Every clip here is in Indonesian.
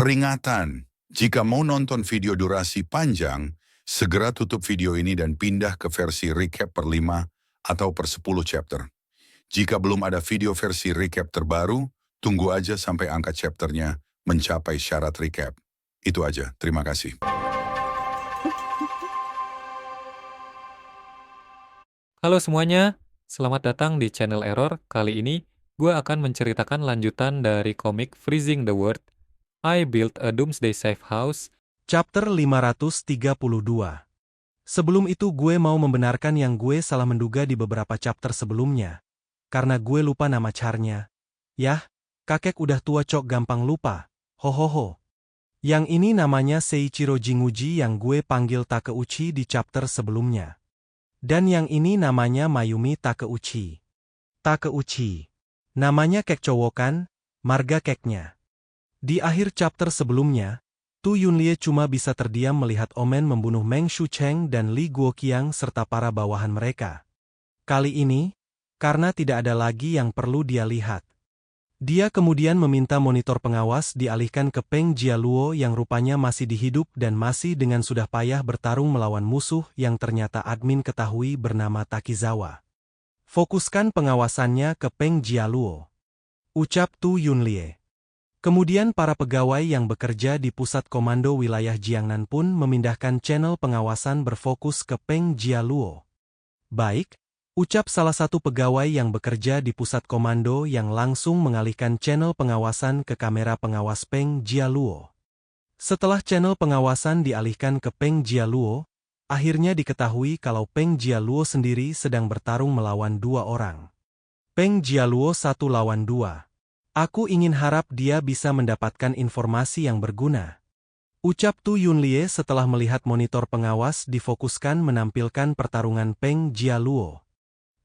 Peringatan, jika mau nonton video durasi panjang, segera tutup video ini dan pindah ke versi recap per 5 atau per 10 chapter. Jika belum ada video versi recap terbaru, tunggu aja sampai angka chapternya mencapai syarat recap. Itu aja, terima kasih. Halo semuanya, selamat datang di channel Error. Kali ini, gue akan menceritakan lanjutan dari komik Freezing the World, I Built a Doomsday Safe House, Chapter 532. Sebelum itu gue mau membenarkan yang gue salah menduga di beberapa chapter sebelumnya. Karena gue lupa nama charnya. Yah, kakek udah tua cok gampang lupa. Hohoho. Yang ini namanya Seiichiro Jinguji yang gue panggil Takeuchi di chapter sebelumnya. Dan yang ini namanya Mayumi Takeuchi. Takeuchi. Namanya kek cowok kan? Marga keknya. Di akhir chapter sebelumnya, Tu Yunlie cuma bisa terdiam melihat Omen membunuh Meng Shucheng dan Li Guoqiang serta para bawahan mereka. Kali ini, karena tidak ada lagi yang perlu dia lihat. Dia kemudian meminta monitor pengawas dialihkan ke Peng Jialuo yang rupanya masih dihidup dan masih dengan sudah payah bertarung melawan musuh yang ternyata admin ketahui bernama Takizawa. Fokuskan pengawasannya ke Peng Jialuo, ucap Tu Yunlie. Kemudian para pegawai yang bekerja di pusat komando wilayah Jiangnan pun memindahkan channel pengawasan berfokus ke Peng Jialuo. Baik, ucap salah satu pegawai yang bekerja di pusat komando yang langsung mengalihkan channel pengawasan ke kamera pengawas Peng Jialuo. Setelah channel pengawasan dialihkan ke Peng Jialuo, akhirnya diketahui kalau Peng Jialuo sendiri sedang bertarung melawan 2 orang. Peng Jialuo 1 lawan 2. Aku ingin harap dia bisa mendapatkan informasi yang berguna. Ucap Tu Yunlie setelah melihat monitor pengawas difokuskan menampilkan pertarungan Peng Jialuo.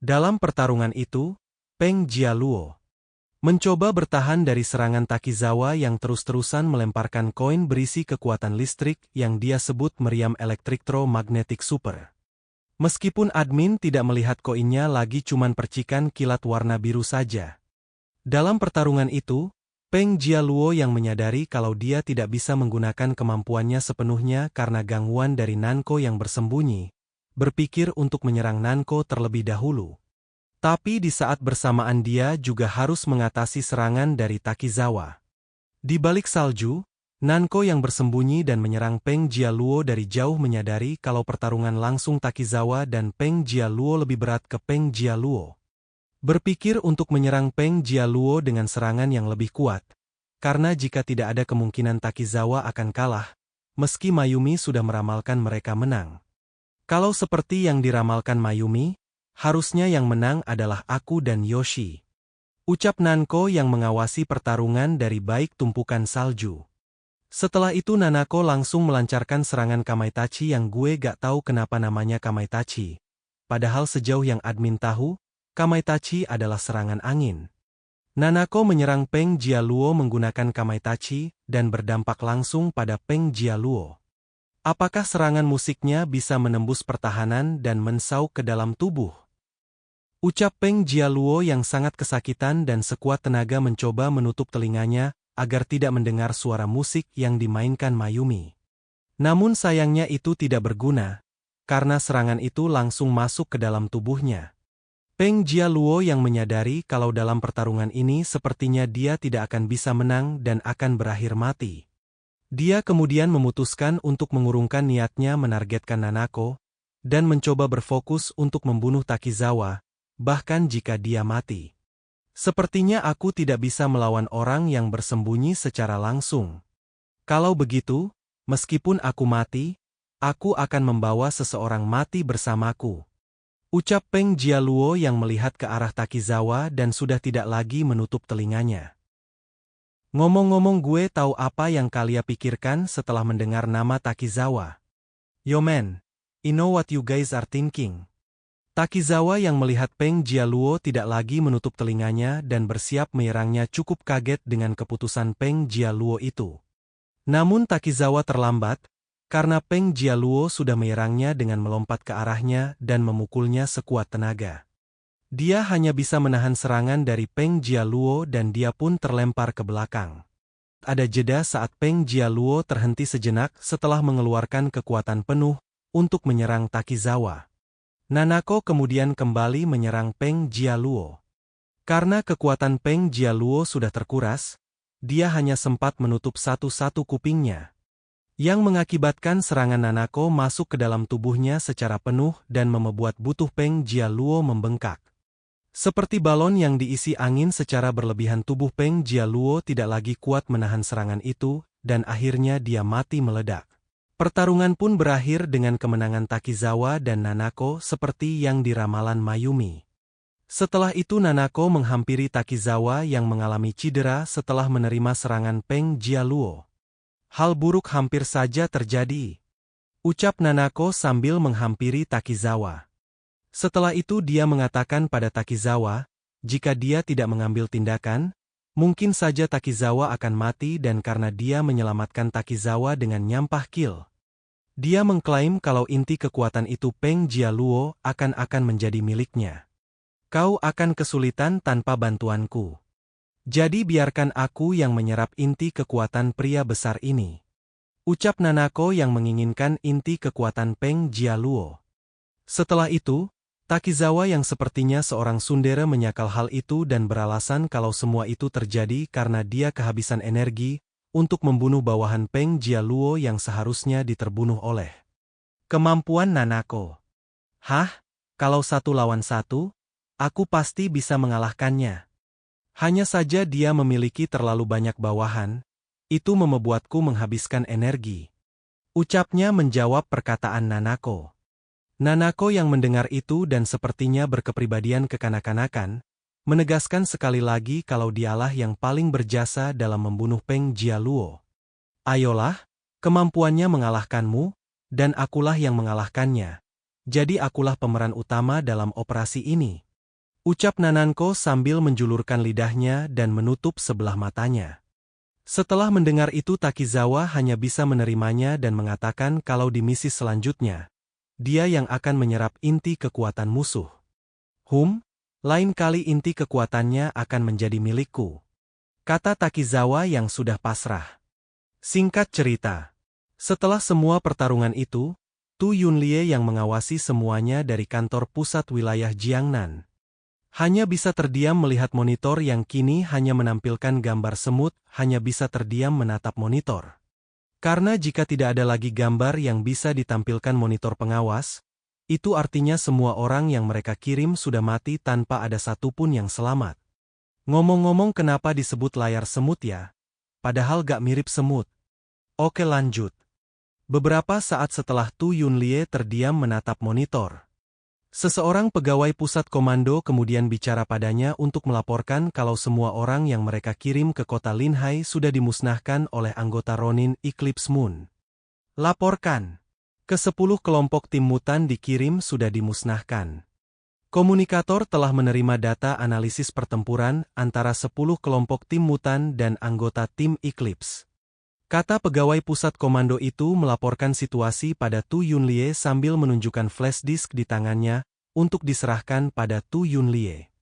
Dalam pertarungan itu, Peng Jialuo mencoba bertahan dari serangan Takizawa yang terus-terusan melemparkan koin berisi kekuatan listrik yang dia sebut meriam elektromagnetik super. Meskipun admin tidak melihat koinnya lagi cuman percikan kilat warna biru saja. Dalam pertarungan itu, Peng Jialuo yang menyadari kalau dia tidak bisa menggunakan kemampuannya sepenuhnya karena gangguan dari Nanko yang bersembunyi, berpikir untuk menyerang Nanko terlebih dahulu. Tapi di saat bersamaan dia juga harus mengatasi serangan dari Takizawa. Di balik salju, Nanko yang bersembunyi dan menyerang Peng Jialuo dari jauh menyadari kalau pertarungan langsung Takizawa dan Peng Jialuo lebih berat ke Peng Jialuo. Berpikir untuk menyerang Peng Jialuo dengan serangan yang lebih kuat, karena jika tidak ada kemungkinan Takizawa akan kalah, meski Mayumi sudah meramalkan mereka menang. Kalau seperti yang diramalkan Mayumi, harusnya yang menang adalah aku dan Yoshi. Ucap Nanko yang mengawasi pertarungan dari baik tumpukan salju. Setelah itu Nanako langsung melancarkan serangan Kamaitachi yang gue gak tahu kenapa namanya Kamaitachi. Padahal sejauh yang admin tahu, Kamaitachi adalah serangan angin. Nanako menyerang Peng Jialuo menggunakan Kamaitachi dan berdampak langsung pada Peng Jialuo. Apakah serangan musiknya bisa menembus pertahanan dan mensauk ke dalam tubuh? Ucap Peng Jialuo yang sangat kesakitan dan sekuat tenaga mencoba menutup telinganya agar tidak mendengar suara musik yang dimainkan Mayumi. Namun sayangnya itu tidak berguna, karena serangan itu langsung masuk ke dalam tubuhnya. Peng Jialuo yang menyadari kalau dalam pertarungan ini sepertinya dia tidak akan bisa menang dan akan berakhir mati. Dia kemudian memutuskan untuk mengurungkan niatnya menargetkan Nanako, dan mencoba berfokus untuk membunuh Takizawa, bahkan jika dia mati. Sepertinya aku tidak bisa melawan orang yang bersembunyi secara langsung. Kalau begitu, meskipun aku mati, aku akan membawa seseorang mati bersamaku. Ucap Peng Jialuo yang melihat ke arah Takizawa dan sudah tidak lagi menutup telinganya. Ngomong-ngomong gue tahu apa yang kalian pikirkan setelah mendengar nama Takizawa. Yo man, I know what you guys are thinking. Takizawa yang melihat Peng Jialuo tidak lagi menutup telinganya dan bersiap menyerangnya cukup kaget dengan keputusan Peng Jialuo itu. Namun Takizawa terlambat, karena Peng Jialuo sudah menyerangnya dengan melompat ke arahnya dan memukulnya sekuat tenaga. Dia hanya bisa menahan serangan dari Peng Jialuo dan dia pun terlempar ke belakang. ada jeda saat Peng Jialuo terhenti sejenak setelah mengeluarkan kekuatan penuh untuk menyerang Takizawa. Nanako kemudian kembali menyerang Peng Jialuo. Karena kekuatan Peng Jialuo sudah terkuras, dia hanya sempat menutup satu-satu kupingnya, yang mengakibatkan serangan Nanako masuk ke dalam tubuhnya secara penuh dan membuat butuh Peng Jialuo membengkak. Seperti balon yang diisi angin secara berlebihan, tubuh Peng Jialuo tidak lagi kuat menahan serangan itu, dan akhirnya dia mati meledak. Pertarungan pun berakhir dengan kemenangan Takizawa dan Nanako seperti yang diramalan Mayumi. Setelah itu Nanako menghampiri Takizawa yang mengalami cedera setelah menerima serangan Peng Jialuo. Hal buruk hampir saja terjadi, ucap Nanako sambil menghampiri Takizawa. Setelah itu dia mengatakan pada Takizawa, jika dia tidak mengambil tindakan, mungkin saja Takizawa akan mati, dan karena dia menyelamatkan Takizawa dengan nyampah kill, dia mengklaim kalau inti kekuatan itu Peng Jialuo akan menjadi miliknya. Kau akan kesulitan tanpa bantuanku. Jadi biarkan aku yang menyerap inti kekuatan pria besar ini, ucap Nanako yang menginginkan inti kekuatan Peng Jialuo. Setelah itu, Takizawa yang sepertinya seorang tsundere menyangkal hal itu dan beralasan kalau semua itu terjadi karena dia kehabisan energi untuk membunuh bawahan Peng Jialuo yang seharusnya diterbunuh oleh kemampuan Nanako. Hah? Kalau 1 lawan 1, aku pasti bisa mengalahkannya. Hanya saja dia memiliki terlalu banyak bawahan, itu membuatku menghabiskan energi, ucapnya menjawab perkataan Nanako. Nanako yang mendengar itu dan sepertinya berkepribadian kekanak-kanakan, menegaskan sekali lagi kalau dialah yang paling berjasa dalam membunuh Peng Jialuo. Ayolah, kemampuannya mengalahkanmu, dan akulah yang mengalahkannya. Jadi akulah pemeran utama dalam operasi ini, ucap Nanako sambil menjulurkan lidahnya dan menutup sebelah matanya. Setelah mendengar itu Takizawa hanya bisa menerimanya dan mengatakan kalau di misi selanjutnya, dia yang akan menyerap inti kekuatan musuh. Lain kali inti kekuatannya akan menjadi milikku, kata Takizawa yang sudah pasrah. Singkat cerita, setelah semua pertarungan itu, Tu Yunlie yang mengawasi semuanya dari kantor pusat wilayah Jiangnan hanya bisa terdiam melihat monitor yang kini hanya menampilkan gambar semut, hanya bisa terdiam menatap monitor. Karena jika tidak ada lagi gambar yang bisa ditampilkan monitor pengawas, itu artinya semua orang yang mereka kirim sudah mati tanpa ada satupun yang selamat. Ngomong-ngomong, kenapa disebut layar semut ya? Padahal gak mirip semut. Oke, lanjut. Beberapa saat setelah Tu Yunlie terdiam menatap monitor, seseorang pegawai pusat komando kemudian bicara padanya untuk melaporkan kalau semua orang yang mereka kirim ke kota Linhai sudah dimusnahkan oleh anggota Ronin Eclipse Moon. Laporkan. Ke-10 kelompok tim mutan dikirim sudah dimusnahkan. Komunikator telah menerima data analisis pertempuran antara 10 kelompok tim mutan dan anggota tim Eclipse. Kata pegawai pusat komando itu melaporkan situasi pada Tu Yunlie sambil menunjukkan flash disk di tangannya untuk diserahkan pada Tu Yunlie.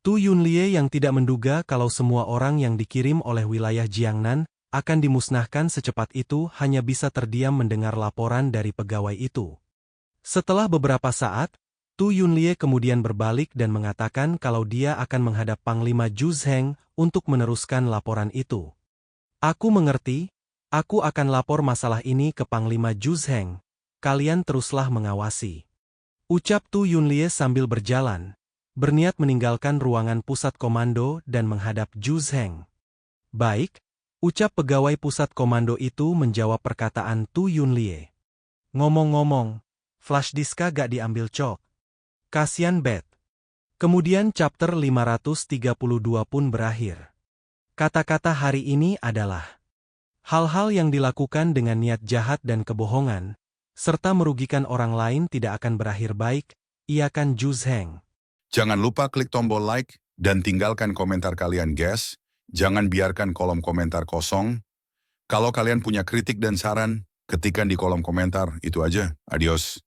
Tu Yunlie yang tidak menduga kalau semua orang yang dikirim oleh wilayah Jiangnan akan dimusnahkan secepat itu hanya bisa terdiam mendengar laporan dari pegawai itu. Setelah beberapa saat, Tu Yunlie kemudian berbalik dan mengatakan kalau dia akan menghadap Panglima Zhu Zheng untuk meneruskan laporan itu. Aku mengerti. Aku akan lapor masalah ini ke Panglima Zhu Zheng. Kalian teruslah mengawasi, ucap Tu Yunlie sambil berjalan, berniat meninggalkan ruangan pusat komando dan menghadap Zhu Zheng. Baik, ucap pegawai pusat komando itu menjawab perkataan Tu Yunlie. Ngomong-ngomong, flash diska gak diambil Cok? Kasian Bet. Kemudian chapter 532 pun berakhir. Kata-kata hari ini adalah hal-hal yang dilakukan dengan niat jahat dan kebohongan, serta merugikan orang lain tidak akan berakhir baik, iakan Zhu Zheng. Jangan lupa klik tombol like dan tinggalkan komentar kalian, guys. Jangan biarkan kolom komentar kosong. Kalau kalian punya kritik dan saran, ketikkan di kolom komentar. Itu aja. Adios.